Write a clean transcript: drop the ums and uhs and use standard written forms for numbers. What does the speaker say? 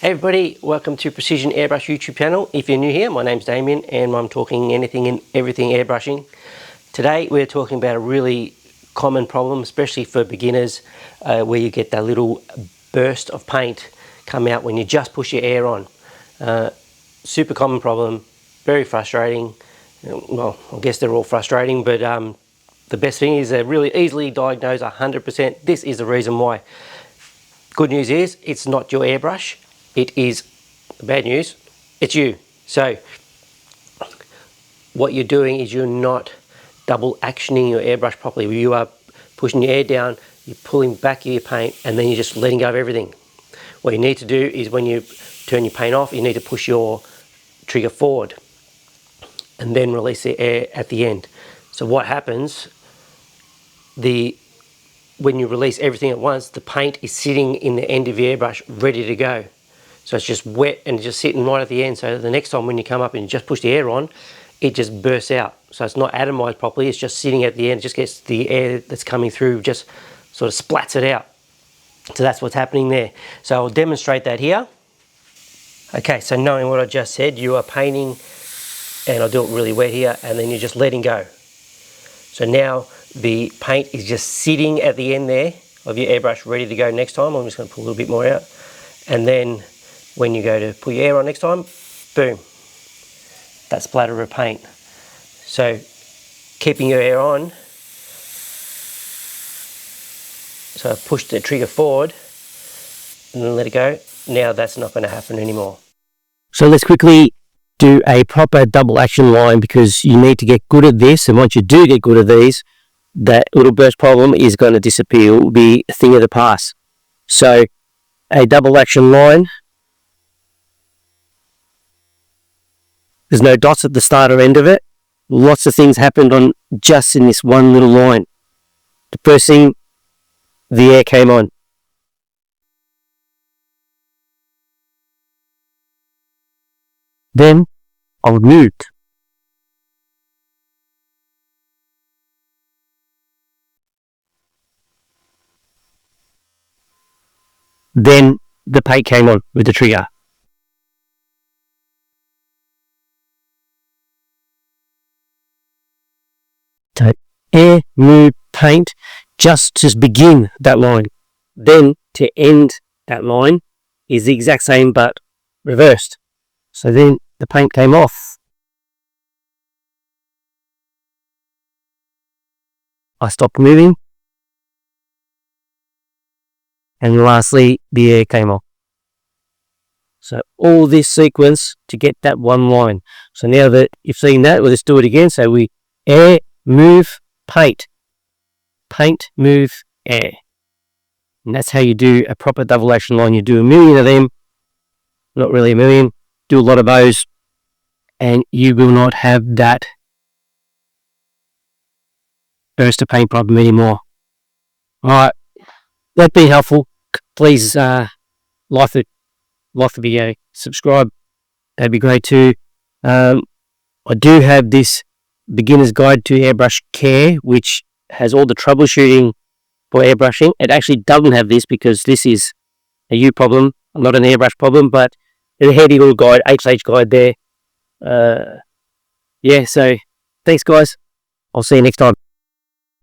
Hey everybody, welcome to Precision Airbrush YouTube channel. If you're new here, my name's Damien and I'm talking anything and everything airbrushing. Today we're talking about a really common problem, especially for beginners, where you get that little burst of paint come out when you just push your air on. Super common problem, very frustrating. Well, I guess they're all frustrating, but the best thing is they're really easily diagnosed 100%. This is the reason why. Good news is it's not your airbrush. It is, bad news, it's you. So what you're doing is you're not double actioning your airbrush properly. You are pushing your air down, you're pulling back your paint, and then you're just letting go of everything. What you need to do is when you turn your paint off, you need to push your trigger forward and then release the air at the end. So what happens, when you release everything at once, the paint is sitting in the end of your airbrush ready to go. So it's just wet and just sitting right at the end. So the next time when you come up and you just push the air on, it just bursts out. So it's not atomized properly, it's just sitting at the end. It just gets the air that's coming through, just sort of splats it out. So that's what's happening there. So I'll demonstrate that here. Okay, so knowing what I just said, you are painting, and I'll do it really wet here, and then you're just letting go. So now the paint is just sitting at the end there of your airbrush, ready to go next time. I'm just going to pull a little bit more out. And then when you go to put your air on next time, boom, that splatter of paint. So keeping your air on, so I've pushed the trigger forward and then let it go. Now that's not going to happen anymore. So let's quickly do a proper double action line, because you need to get good at this, and once you do get good at these, that little burst problem is going to disappear. It will be a thing of the past. So a double action line, there's no dots at the start or end of it. Lots of things happened on just in this one little line. The first thing, the air came on. Then I moved. Then the paint came on with the trigger. So air, move, paint, just to begin that line. Then to end that line is the exact same but reversed. So then the paint came off. I stopped moving. And lastly, the air came off. So all this sequence to get that one line. So now that you've seen that, let's do it again. So we air, move, paint. Paint, move, air. And that's how you do a proper double action line. You do a million of them, not really a million, do a lot of those, and you will not have that burst of paint problem anymore. Alright, that's been helpful. Please like the video, subscribe, that'd be great too. I do have this beginner's guide to airbrush care, which has all the troubleshooting for airbrushing. It actually doesn't have this because this is a you problem, not an airbrush problem, but there's a handy little guide, 8-page guide there. Yeah, so thanks guys, I'll see you next time.